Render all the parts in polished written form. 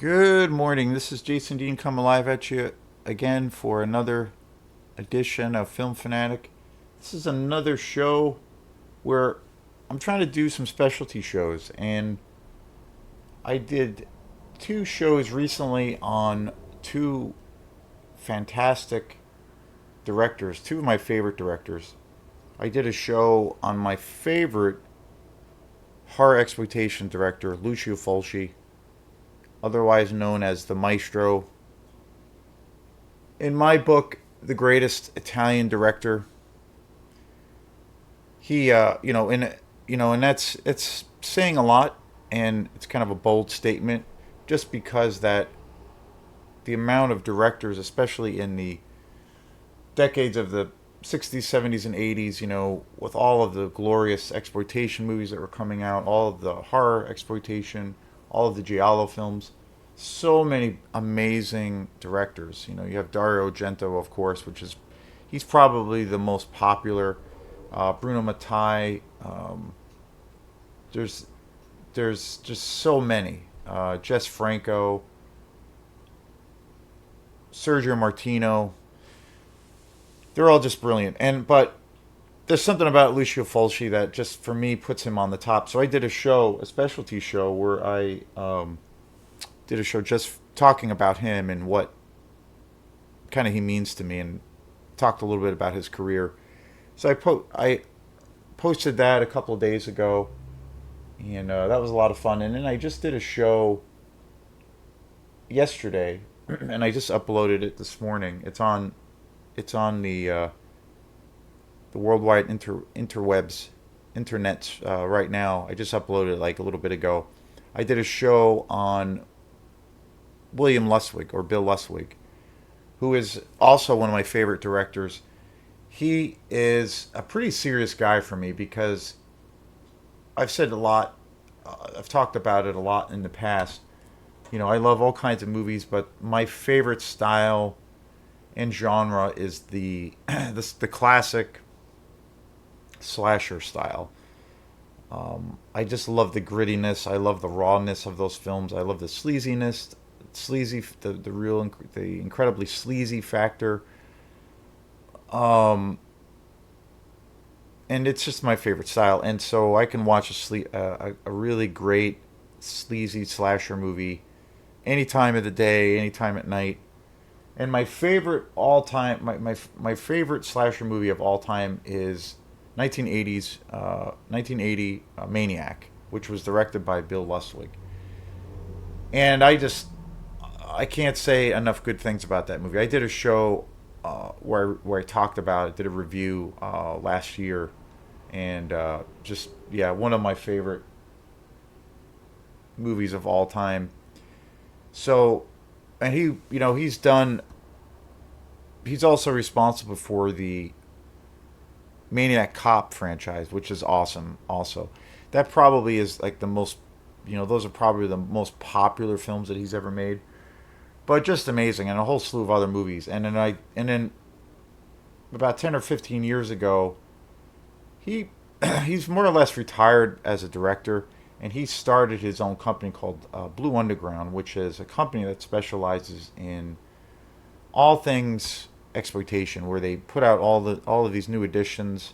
Good morning. This is Jason Dean coming live at you again for another edition of Film Fanatic. This is another show where I'm trying to do some specialty shows, and I did two shows recently on two fantastic directors, two of my favorite directors. I did a show on my favorite horror exploitation director, Lucio Fulci, otherwise known as the Maestro. In my book, the greatest Italian director. He, and that's it's saying a lot, and it's kind of a bold statement, just because that the amount of directors, especially in the decades of the 60s, 70s, and 80s, with all of the glorious exploitation movies that were coming out, all of the horror exploitation, all of the giallo films, so many amazing directors. You have Dario Argento, of course, he's probably the most popular. Bruno Mattei. There's there's just so many. Jess Franco, Sergio Martino. They're all just brilliant. But there's something about Lucio Fulci that just for me puts him on the top. So I did a specialty show where I did a show just talking about him and what kind of he means to me, and talked a little bit about his career. So I posted that a couple of days ago, and that was a lot of fun. And then I just did a show yesterday, and I just uploaded it this morning. It's on the worldwide interwebs, internets right now. I just uploaded it like a little bit ago. I did a show on William Luswig, or Bill Luswig, who is also one of my favorite directors. He is a pretty serious guy for me because I've said a lot, I've talked about it a lot in the past. I love all kinds of movies, but my favorite style and genre is the classic slasher style. I just love the grittiness. I love the rawness of those films. I love the sleaziness, the incredibly sleazy factor. Um, and it's just my favorite style. And so I can watch a really great sleazy slasher movie any time of the day, any time at night. And my favorite all time, my favorite slasher movie of all time is 1980 Maniac, which was directed by Bill Luswig. And I can't say enough good things about that movie. I did a show where I talked about it, did a review last year, and just yeah, one of my favorite movies of all time. So, and he's also responsible for the Maniac Cop franchise, which is awesome. Also, that probably is like the most, those are probably the most popular films that he's ever made. But just amazing, and a whole slew of other movies. And then about 10 or 15 years ago, he he's more or less retired as a director, and he started his own company called Blue Underground, which is a company that specializes in all things exploitation, where they put out all of these new editions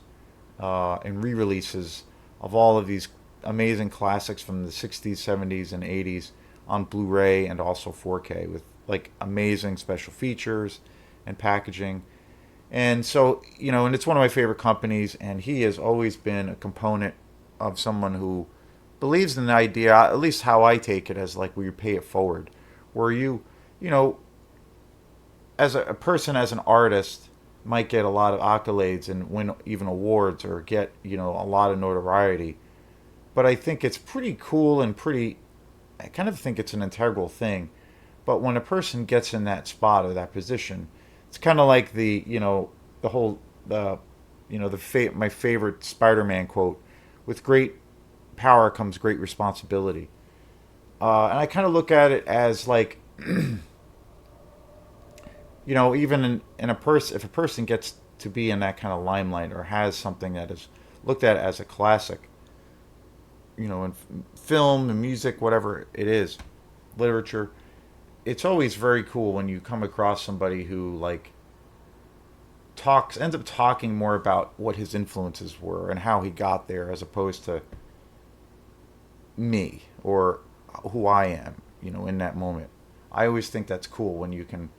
and re-releases of all of these amazing classics from the 60s, 70s, and 80s on Blu-ray and also 4K with like amazing special features and packaging. And so, and it's one of my favorite companies, and he has always been a component of someone who believes in the idea, at least how I take it, as like where you pay it forward, where you know, as a person, as an artist, might get a lot of accolades and win even awards or get, a lot of notoriety. But I think it's pretty cool and I kind of think it's an integral thing. But when a person gets in that spot or that position, it's kind of like the whole, my favorite Spider-Man quote, with great power comes great responsibility. And I kind of look at it as like, even in a person, if a person gets to be in that kind of limelight or has something that is looked at as a classic, in film and music, whatever it is, literature, it's always very cool when you come across somebody who like ends up talking more about what his influences were and how he got there as opposed to me or who I am, in that moment. I always think that's cool when you can,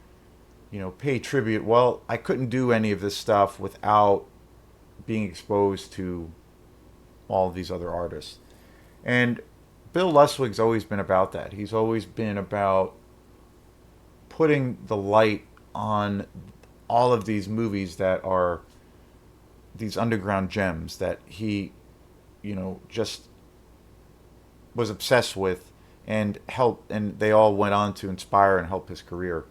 pay tribute. Well, I couldn't do any of this stuff without being exposed to all of these other artists. And Bill Luswig's always been about that. He's always been about putting the light on all of these movies that are these underground gems that he, just was obsessed with and helped, and they all went on to inspire and help his career.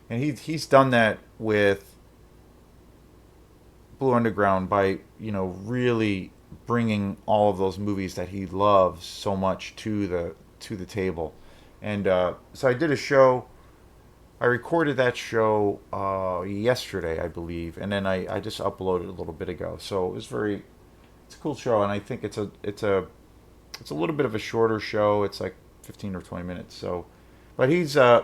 And he's done that with Blue Underground by really bringing all of those movies that he loves so much to the table. And so I did a show. I recorded that show yesterday, I believe, and then I just uploaded a little bit ago. So it's a cool show, and I think it's a little bit of a shorter show. It's like 15 or 20 minutes. So, but he's I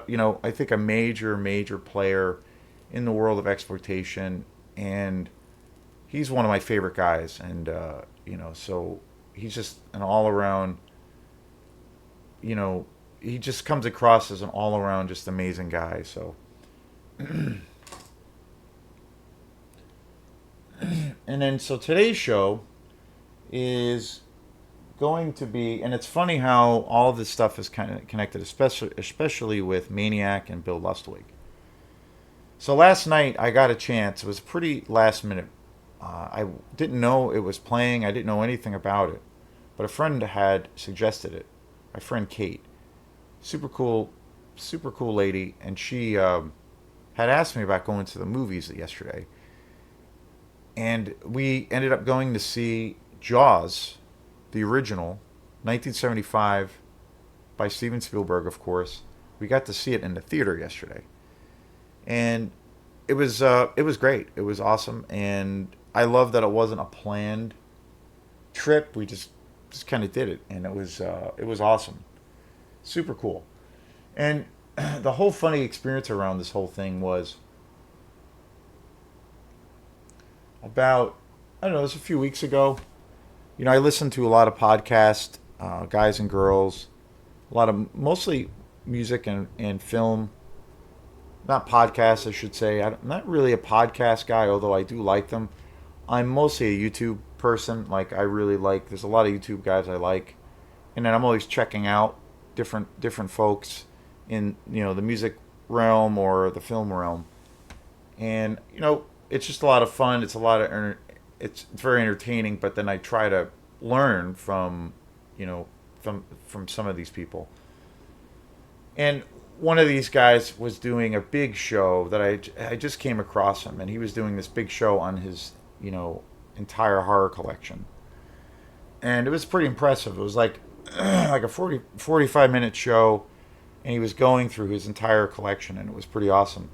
think a major player in the world of exploitation, and he's one of my favorite guys. And so he's just an all around. He just comes across as an all around just amazing guy. So, and then so today's show is going to be, and it's funny how all of this stuff is kind of connected, especially with Maniac and Bill Lustwig. So last night I got a chance. It was pretty last minute. I didn't know it was playing. I didn't know anything about it, but a friend had suggested it. My friend Kate, super cool lady, and she had asked me about going to the movies yesterday, and we ended up going to see Jaws, the original, 1975, by Steven Spielberg, of course. We got to see it in the theater yesterday, and it was great. It was awesome, and I love that it wasn't a planned trip. We just kind of did it, and it was awesome, super cool. And the whole funny experience around this whole thing was about, I don't know, it was a few weeks ago. I listen to a lot of podcasts, guys and girls, a lot of mostly music and film. Not podcasts, I should say. I'm not really a podcast guy, although I do like them. I'm mostly a YouTube person. Like I really like. There's a lot of YouTube guys I like, and then I'm always checking out different folks in the music realm or the film realm, and it's just a lot of fun. It's a lot of it's very entertaining. But then I try to learn from from some of these people. And one of these guys was doing a big show that I just came across him, and he was doing this big show on his entire horror collection, and it was pretty impressive. It was like like a 45 minute show, and he was going through his entire collection, and it was pretty awesome.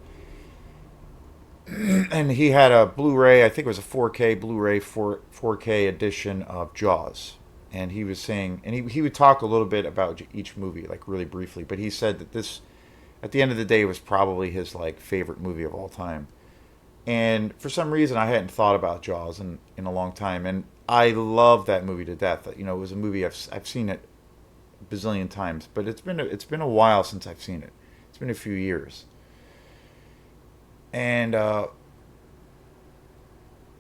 And he had a Blu-ray, I think it was a 4K Blu-ray 4K edition of Jaws. And he was saying, and he would talk a little bit about each movie, like really briefly, but he said that this, at the end of the day, was probably his like favorite movie of all time. And for some reason, I hadn't thought about Jaws in a long time, and I love that movie to death. It was a movie I've seen it a bazillion times, but it's been a while since I've seen it. It's been a few years, and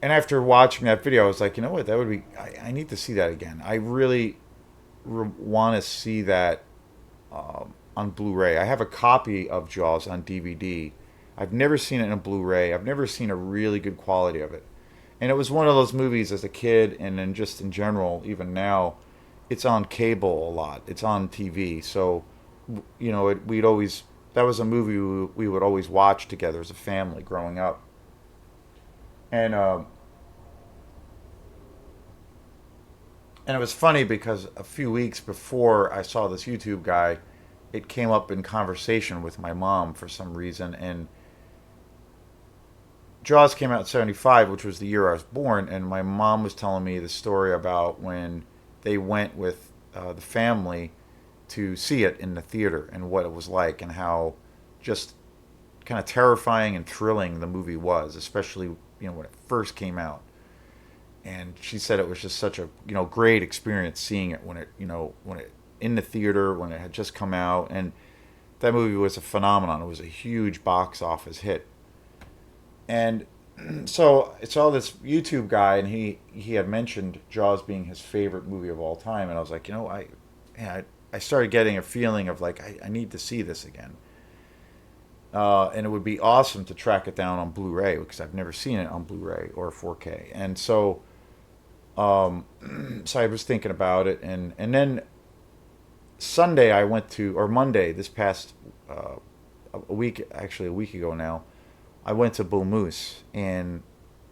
after watching that video, I was like, you know what, that would be. I need to see that again. I really want to see that on Blu-ray. I have a copy of Jaws on DVD. I've never seen it in a Blu-ray. I've never seen a really good quality of it. And it was one of those movies as a kid, and then just in general, even now, it's on cable a lot. It's on TV. So, we'd always, that was a movie we would always watch together as a family growing up. And and it was funny because a few weeks before I saw this YouTube guy, it came up in conversation with my mom for some reason, and Jaws came out in '75, which was the year I was born, and my mom was telling me the story about when they went with the family to see it in the theater and what it was like, and how just kind of terrifying and thrilling the movie was, especially when it first came out. And she said it was just such a great experience seeing it when it in the theater when it had just come out, and that movie was a phenomenon. It was a huge box office hit, and so it's all this YouTube guy, and he had mentioned Jaws being his favorite movie of all time, and I was like, I started getting a feeling of like I need to see this again. And it would be awesome to track it down on Blu-ray because I've never seen it on Blu-ray or 4K. And so I was thinking about it, and then Sunday I went to, or Monday this past a week ago now, I went to Bull Moose, and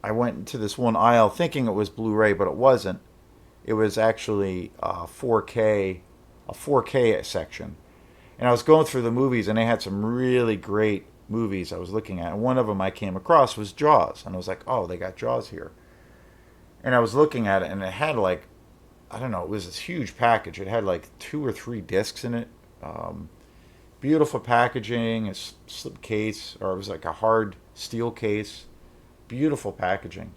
I went into this one aisle thinking it was Blu-ray, but it wasn't. It was actually 4K, a 4K section. And I was going through the movies, and they had some really great movies I was looking at. And one of them I came across was Jaws, and I was like, oh, they got Jaws here. And I was looking at it, and it had like, I don't know, it was this huge package. It had like 2 or 3 discs in it. Beautiful packaging, a slip case, or it was like a hard steel case. Beautiful packaging.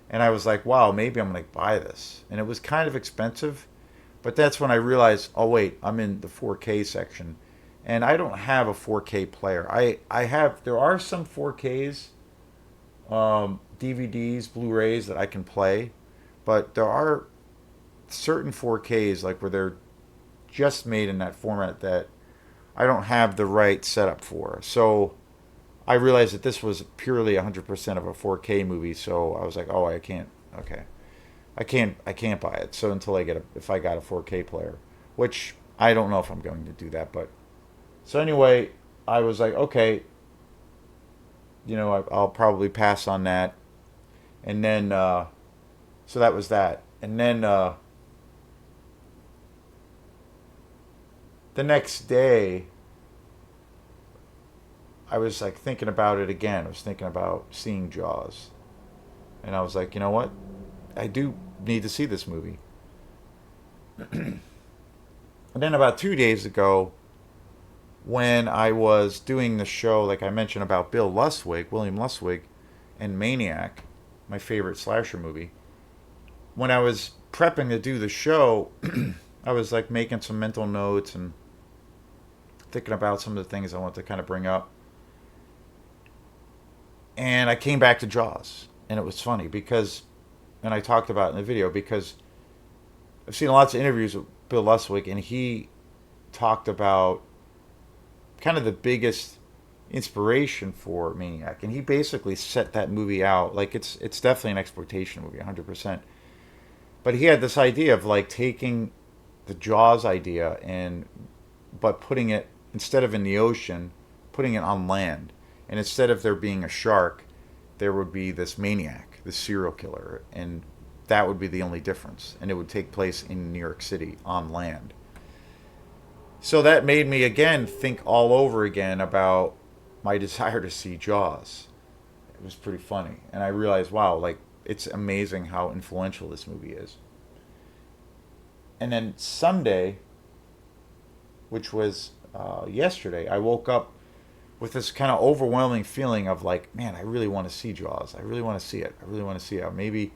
And I was like, wow, maybe I'm going to buy this. And it was kind of expensive, but that's when I realized, oh wait, I'm in the 4K section. And I don't have a 4K player. There are some 4Ks, DVDs, Blu-rays that I can play, but there are certain 4Ks like where they're just made in that format that I don't have the right setup for. So I realized that this was purely 100% of a 4K movie. So I was like, oh, I can't. Okay, I can't buy it. So until if I got a 4K player, which I don't know if I'm going to do that, but so anyway, I was like, okay, I'll probably pass on that. And then, so that was that. And then the next day, I was like thinking about it again. I was thinking about seeing Jaws. And I was like, you know what? I do need to see this movie. And then about 2 days ago, when I was doing the show, like I mentioned about William Luswig, and Maniac, my favorite slasher movie, when I was prepping to do the show, I was like making some mental notes and thinking about some of the things I want to kind of bring up. And I came back to Jaws. And it was funny because, and I talked about it in the video, because I've seen lots of interviews with Bill Luswig, and he talked about kind of the biggest inspiration for Maniac. And he basically set that movie out. Like, it's definitely an exploitation movie, 100%. But he had this idea of like taking the Jaws idea but putting it, instead of in the ocean, putting it on land. And instead of there being a shark, there would be this maniac, this serial killer, and that would be the only difference. And it would take place in New York City on land. So that made me again think all over again about my desire to see Jaws. It was pretty funny. And I realized, wow, like, it's amazing how influential this movie is. And then Sunday, which was yesterday, I woke up with this kind of overwhelming feeling of like, man, I really want to see Jaws. I really want to see it. I really want to see it. Maybe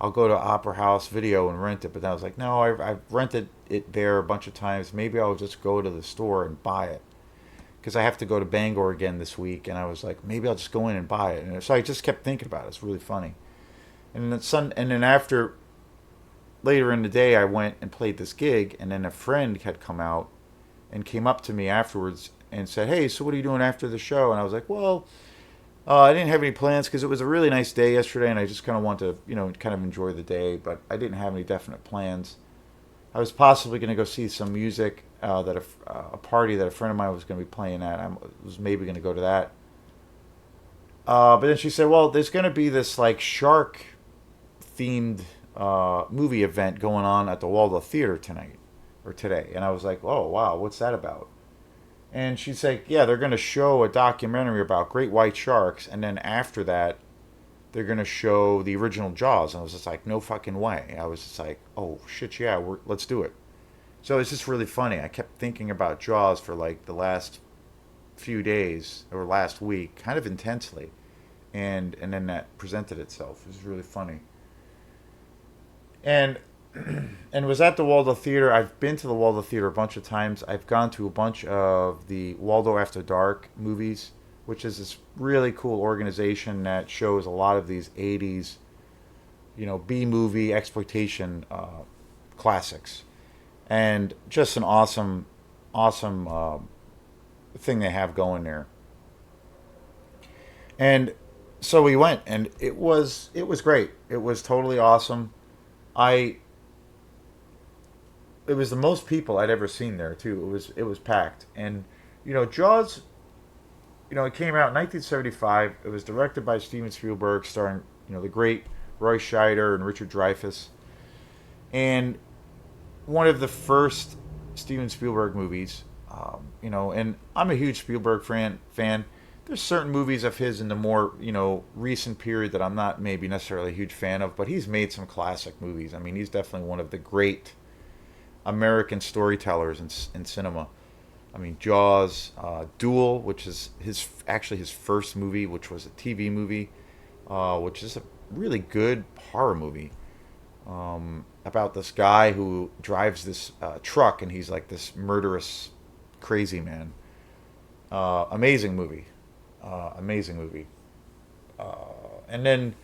I'll go to Opera House Video and rent it. But then I was like, no, I've rented it there a bunch of times. Maybe I'll just go to the store and buy it. Because I have to go to Bangor again this week. And I was like, maybe I'll just go in and buy it. And so I just kept thinking about it. It's really funny. And then after, later in the day, I went and played this gig. And then a friend had come out and came up to me afterwards and said, hey, so what are you doing after the show? And I was like, well, I didn't have any plans because it was a really nice day yesterday, and I just kind of want to, kind of enjoy the day, but I didn't have any definite plans. I was possibly going to go see some music that a party that a friend of mine was going to be playing at. I was maybe going to go to that. But then she said, well, there's going to be this like shark-themed movie event going on at the Waldorf Theater tonight or today. And I was like, oh, wow, what's that about? And she's like, yeah, they're going to show a documentary about great white sharks. And then after that, they're going to show the original Jaws. And I was just like, no fucking way. I was just like, oh, shit, yeah, let's do it. So it's just really funny. I kept thinking about Jaws for like the last few days or last week, kind of intensely, and then that presented itself. It was really funny, and and was at the Waldo Theater. I've been to the Waldo Theater a bunch of times. I've gone to a bunch of the Waldo After Dark movies, which is this really cool organization that shows a lot of these '80s, B movie exploitation classics, and just an awesome thing they have going there. And so we went, and it was great. It was totally awesome. I It was the most people I'd ever seen there too. It was packed, and Jaws. It came out in 1975. It was directed by Steven Spielberg, starring the great Roy Scheider and Richard Dreyfuss, and one of the first Steven Spielberg movies. And I'm a huge Spielberg fan. There's certain movies of his in the more recent period that I'm not maybe necessarily a huge fan of, but he's made some classic movies. I mean, he's definitely one of the great American storytellers in cinema. I mean, Jaws, Duel, which is his first movie, which was a TV movie, which is a really good horror movie about this guy who drives this truck, and he's like this murderous, crazy man. Amazing movie, amazing movie. And then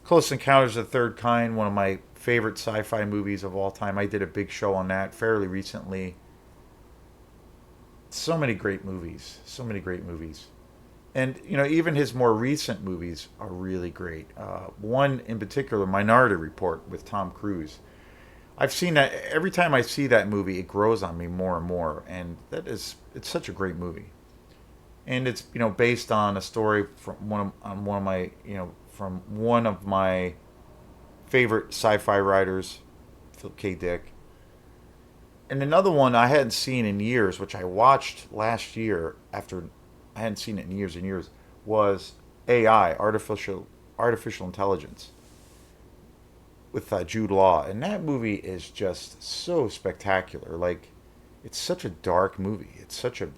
Close Encounters of the Third Kind, one of my favorite sci-fi movies of all time. I did a big show on that fairly recently. So many great movies, so many great movies. And even his more recent movies are really great. One in particular, Minority Report with Tom Cruise. I've seen that every time I see that movie, it grows on me more and more, and it's such a great movie. And it's based on a story from one of my from one of my favorite sci-fi writers, Philip K. Dick. And another one I hadn't seen in years, which I watched last year after I hadn't seen it in years and years, was AI, artificial intelligence, with Jude Law. And that movie is just so spectacular. Like, it's such a dark movie. It's such a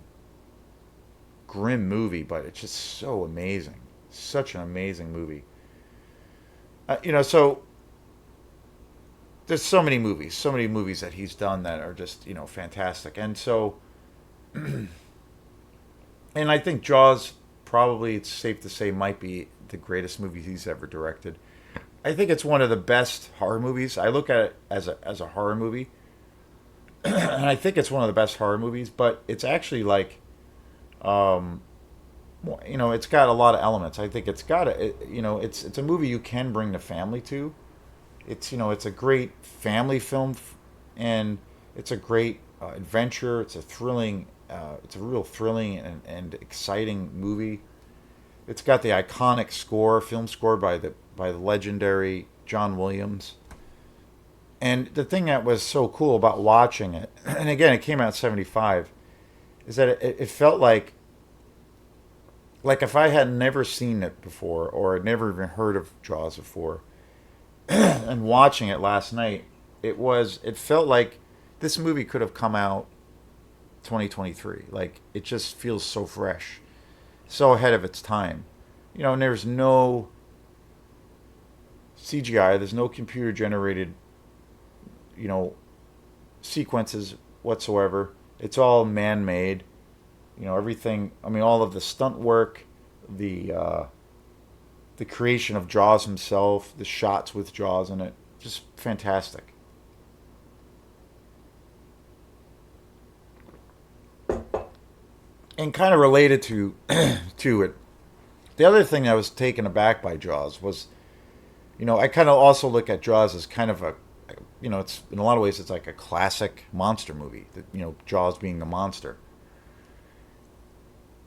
grim movie, but it's just so amazing. Such an amazing movie. So there's so many movies that he's done that are just fantastic. And so, and I think Jaws, probably it's safe to say, might be the greatest movie he's ever directed. I think it's one of the best horror movies. I look at it as a horror movie, and I think it's one of the best horror movies. But it's actually like, um, it's got a lot of elements. I think it's a movie you can bring the family to. It's a great family film, and it's a great adventure. It's a real thrilling and exciting movie. It's got the iconic film score by the legendary John Williams. And the thing that was so cool about watching it, and again, it came out in '75, is that it felt like if I had never seen it before, or had never even heard of Jaws before, and watching it last night, it felt like this movie could have come out 2023. Like, it just feels so fresh, so ahead of its time. And there's no CGI, there's no computer generated, you know, sequences whatsoever. It's all man made. Everything. I mean, all of the stunt work, the uh, the creation of Jaws himself, the shots with Jaws in it, just fantastic. And kind of related to to it, the other thing I was taken aback by Jaws was, I kind of also look at Jaws as kind of it's in a lot of ways it's like a classic monster movie. Jaws being the monster,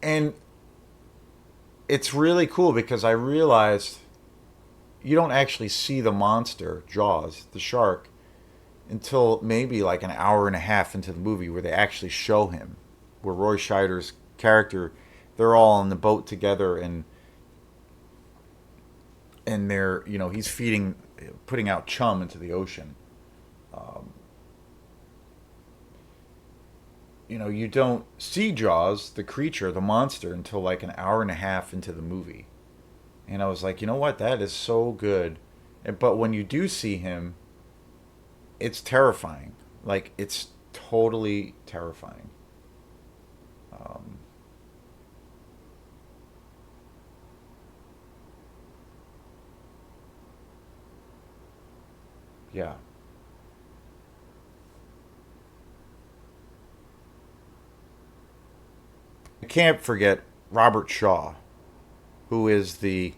and it's really cool because I realized you don't actually see the monster Jaws, the shark, until maybe like an hour and a half into the movie where they actually show him, where Roy Scheider's character, they're all on the boat together, and they're he's putting out chum into the ocean. Um, you don't see Jaws, the creature, the monster, until like an hour and a half into the movie. And I was like, you know what? That is so good. But when you do see him, it's terrifying. Like, it's totally terrifying. Um, yeah. I can't forget Robert Shaw, who is the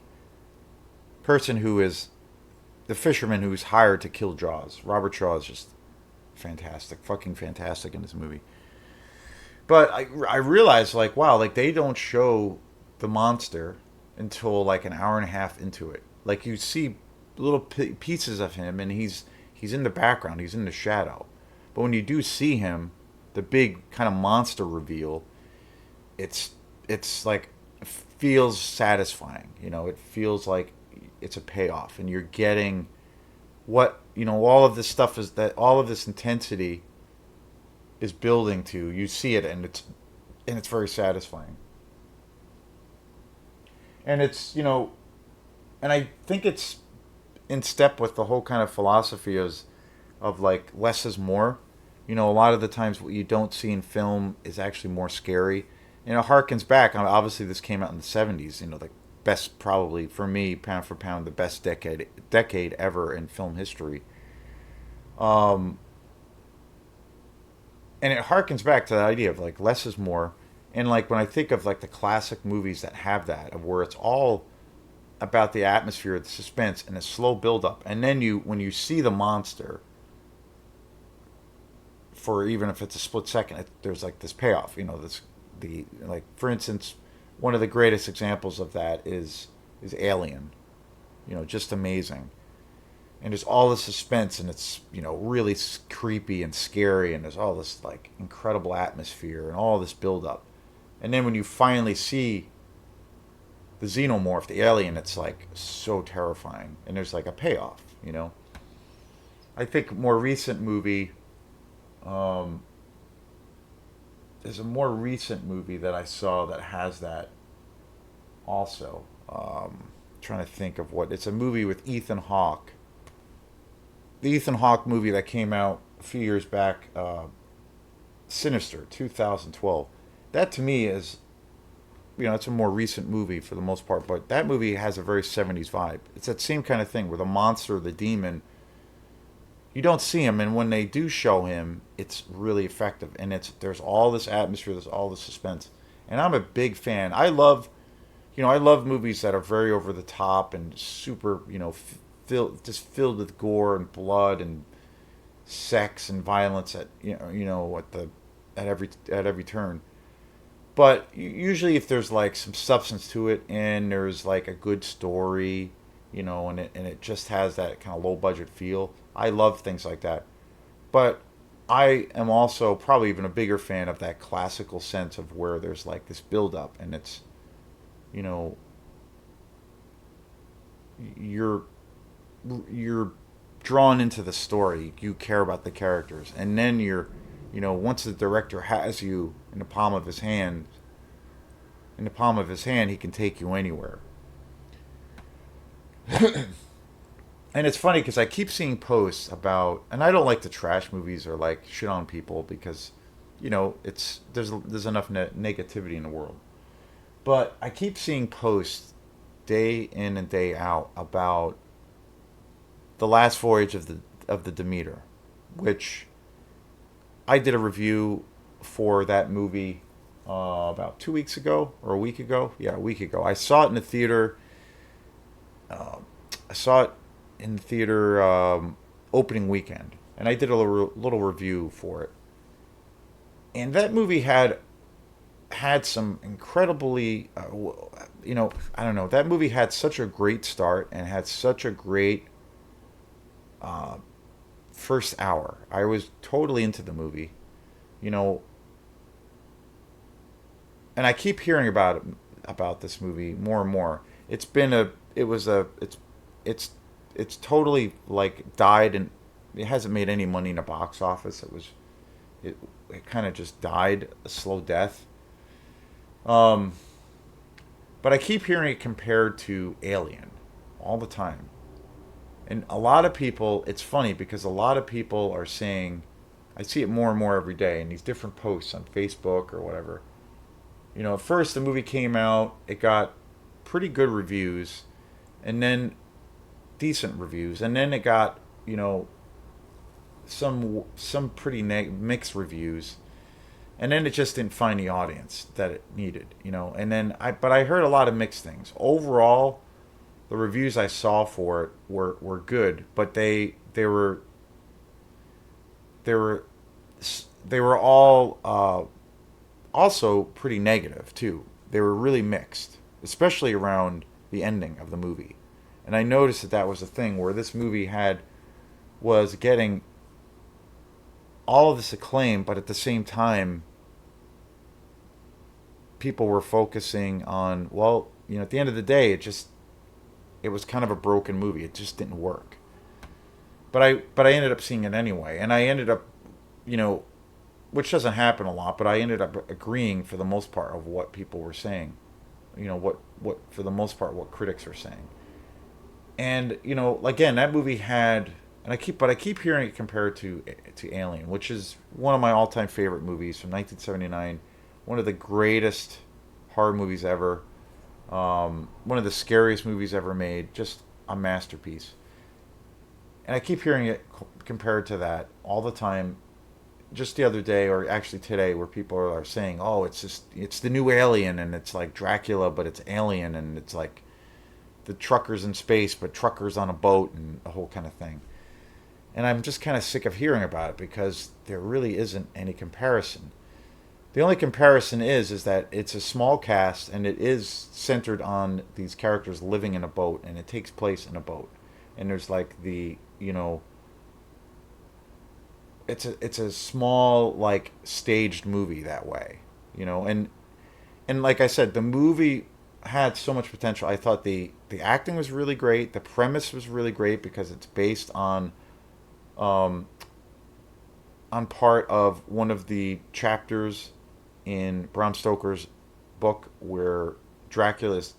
person who is the fisherman who's hired to kill Jaws. Robert Shaw is just fantastic, fucking fantastic in this movie. But I realized, like, wow, like they don't show the monster until like an hour and a half into it. Like you see little pieces of him, and he's in the background, he's in the shadow. But when you do see him, the big kind of monster reveal, it's it's like it feels satisfying. It feels like it's a payoff, and you're getting what all of this stuff is that all of this intensity is building to. You see it, and it's very satisfying. And and I think it's in step with the whole kind of philosophy of like less is more. A lot of the times what you don't see in film is actually more scary. Harkens back. Obviously, this came out in the '70s. The best, probably for me, pound for pound, the best decade ever in film history. Um, and it harkens back to the idea of like less is more. And like when I think of like the classic movies that have that, of where it's all about the atmosphere, the suspense, and a slow build up, and then when you see the monster, for even if it's a split second, there's like this payoff. This the like for instance, one of the greatest examples of that is Alien. Just amazing. And there's all the suspense, and it's really creepy and scary, and there's all this like incredible atmosphere and all this build up. And then when you finally see the xenomorph, the alien, it's like so terrifying, and there's like a payoff. I think a more recent movie. Um, there's a more recent movie that I saw that has that also. Trying to think of what it's a movie with Ethan Hawke. The Ethan Hawke movie that came out a few years back, Sinister, 2012. That to me is, it's a more recent movie for the most part, but that movie has a very '70s vibe. It's that same kind of thing where the monster, the demon, you don't see him, and when they do show him, it's really effective, and there's all this atmosphere, there's all this suspense, and I'm a big fan. I love movies that are very over the top and super, filled with gore and blood and sex and violence at every turn. But usually, if there's like some substance to it, and there's like a good story, and it just has that kind of low budget feel, I love things like that. But I am also probably even a bigger fan of that classical sense of where there's like this build up, and it's you know you're you're drawn into the story. You care about the characters, and then once the director has you in the palm of his hand, he can take you anywhere. And it's funny because I keep seeing posts about, and I don't like to trash movies or like shit on people because, it's there's enough negativity in the world. But I keep seeing posts day in and day out about the last voyage of the Demeter, which I did a review for that movie about 2 weeks ago or a week ago. Yeah, a week ago. I saw it in the theater. Uh, I saw it in the theater opening weekend, and I did a little review for it. And that movie had some incredibly, I don't know. That movie had such a great start and had such a great uh, first hour. I was totally into the movie, you know, and I keep hearing about this movie more and more. It's been a, it was a, it's, it's totally like died, and it hasn't made any money in the box office. It it kind of just died a slow death. Um, but I keep hearing it compared to Alien all the time. And a lot of people, it's funny because a lot of people are saying, I see it more and more every day in these different posts on Facebook or whatever. At first the movie came out, it got pretty good reviews, and then decent reviews, and then it got, you know, some pretty mixed reviews, and then it just didn't find the audience that it needed. And then but I heard a lot of mixed things. Overall, the reviews I saw for it were good, but they were they were all also pretty negative too. They were really mixed, especially around the ending of the movie. And I noticed that that was a thing where this movie had was getting all of this acclaim, but at the same time, people were focusing on, well, at the end of the day, it was kind of a broken movie. It just didn't work. But I ended up seeing it anyway, and I ended up, you know, which doesn't happen a lot, but I ended up agreeing for the most part of what people were saying. What for the most part what critics are saying. And again, that movie had, and I keep hearing it compared to Alien, which is one of my all-time favorite movies from 1979, one of the greatest horror movies ever, one of the scariest movies ever made, just a masterpiece. And I keep hearing it compared to that all the time. Just the other day, or actually today, where people are saying, "Oh, it's the new Alien, and it's like Dracula, but it's Alien, and it's like the truckers in space, but truckers on a boat, and the whole kind of thing." And I'm just kind of sick of hearing about it because there really isn't any comparison. The only comparison is that it's a small cast and it is centered on these characters living in a boat, and it takes place in a boat. And there's like it's a small, like, staged movie that way, and like I said, the movie had so much potential. I thought the acting was really great. The premise was really great because it's based um, on part of one of the chapters in Bram Stoker's book where Dracula is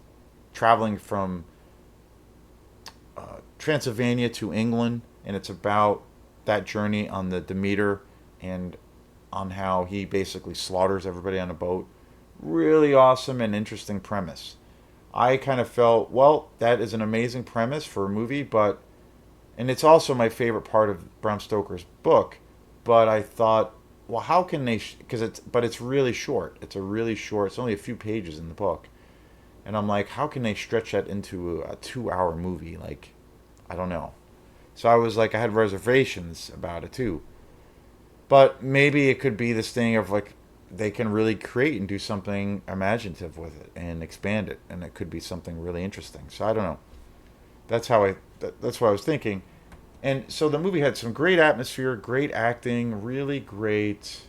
traveling from Transylvania to England, and it's about that journey on the Demeter and on how he basically slaughters everybody on a boat. Really awesome and interesting premise. I kind of felt, well, that is an amazing premise for a movie, and it's also my favorite part of Bram Stoker's book, but I thought, well, how can they, because it's really short. It's only a few pages in the book. And I'm like, how can they stretch that into a 2 hour movie? Like, I don't know. So I was like, I had reservations about it too. But maybe it could be this thing of like, they can really create and do something imaginative with it and expand it, and it could be something really interesting. So I don't know. That's what I was thinking. And so the movie had some great atmosphere, great acting, really great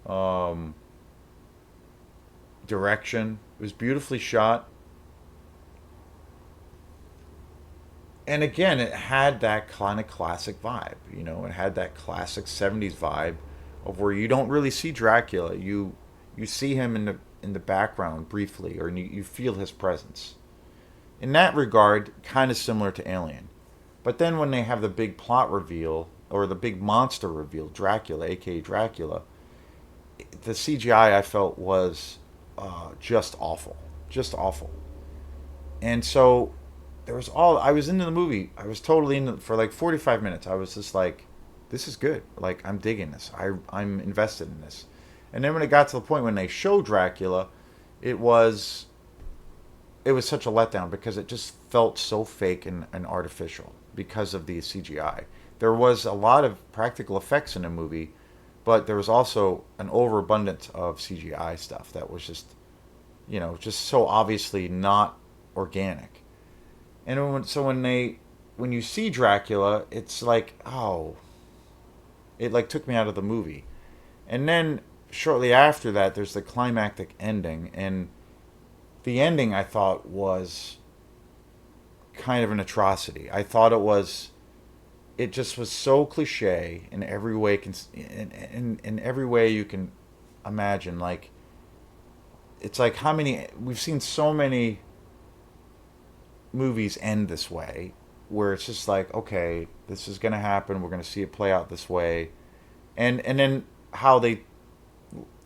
um, direction. It was beautifully shot. And again, it had that kind of classic vibe. It had that classic 70s vibe of where you don't really see Dracula. You see him in the background briefly, or you feel his presence. In that regard, kind of similar to Alien. But then when they have the big plot reveal, or the big monster reveal, Dracula, aka Dracula, the CGI I felt was just awful. Just awful. And so I was into the movie. I was totally into it for like 45 minutes. I was just like, this is good. Like, I'm digging this. I'm invested in this. And then when it got to the point when they showed Dracula, it was it was such a letdown because it just felt so fake and artificial because of the CGI. There was a lot of practical effects in the movie, but there was also an overabundance of CGI stuff that was just so obviously not organic. And so when you see Dracula, it's like, oh, it like took me out of the movie. And then shortly after that, there's the climactic ending, and the ending I thought was kind of an atrocity. I thought it just was so cliche in every way, in every way you can imagine. Like, it's like, how many, we've seen so many movies end this way, where it's just like, okay, this is going to happen, we're going to see it play out this way. And then how they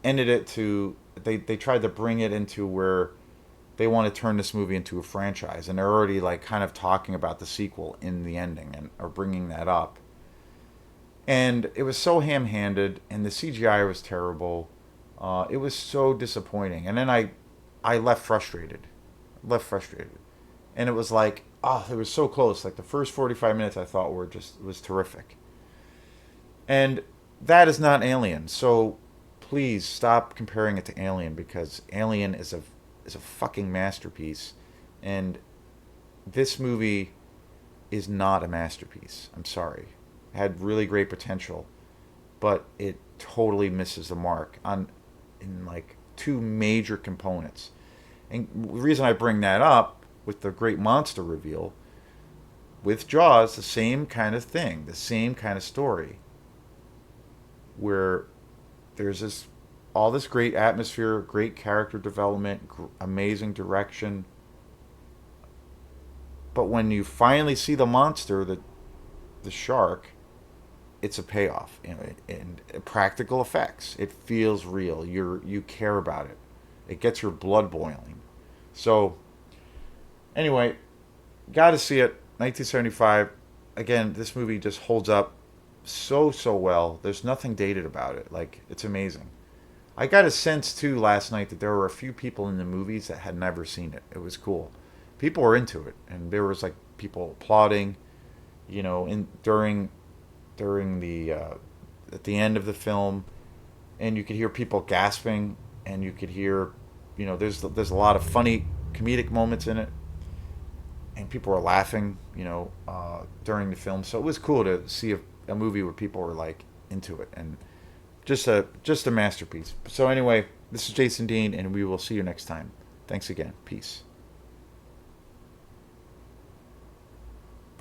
ended it to, they tried to bring it into where they want to turn this movie into a franchise, and they're already like kind of talking about the sequel in the ending, and are bringing that up. And it was so ham-handed, and the CGI was terrible. It was so disappointing. And then I left frustrated, and it was like, oh, it was so close. Like the first 45 minutes, I thought were just, was terrific, and that is not Alien. So please stop comparing it to Alien, because Alien is a fucking masterpiece, and this movie is not a masterpiece. I'm sorry. It had really great potential, but it totally misses the mark on, in like two major components. And the reason I bring that up with the great monster reveal, with Jaws, the same kind of thing, the same kind of story, where there's this, all this great atmosphere, great character development, amazing direction, but when you finally see the monster, the shark, it's a payoff, you know, and practical effects. It feels real. You care about it. It gets your blood boiling. So anyway, got to see it. 1975. Again, this movie just holds up so well. There's nothing dated about it. Like, it's amazing. I got a sense too last night that there were a few people in the movies that had never seen it. It was cool. People were into it, and there was like people applauding, you know, in during the at the end of the film, and you could hear people gasping, and you could hear, you know, there's a lot of funny comedic moments in it, and people were laughing, you know, during the film. So it was cool to see a movie where people were like into it, and just a masterpiece. So anyway, this is Jason Dean, and we will see you next time. Thanks again. Peace.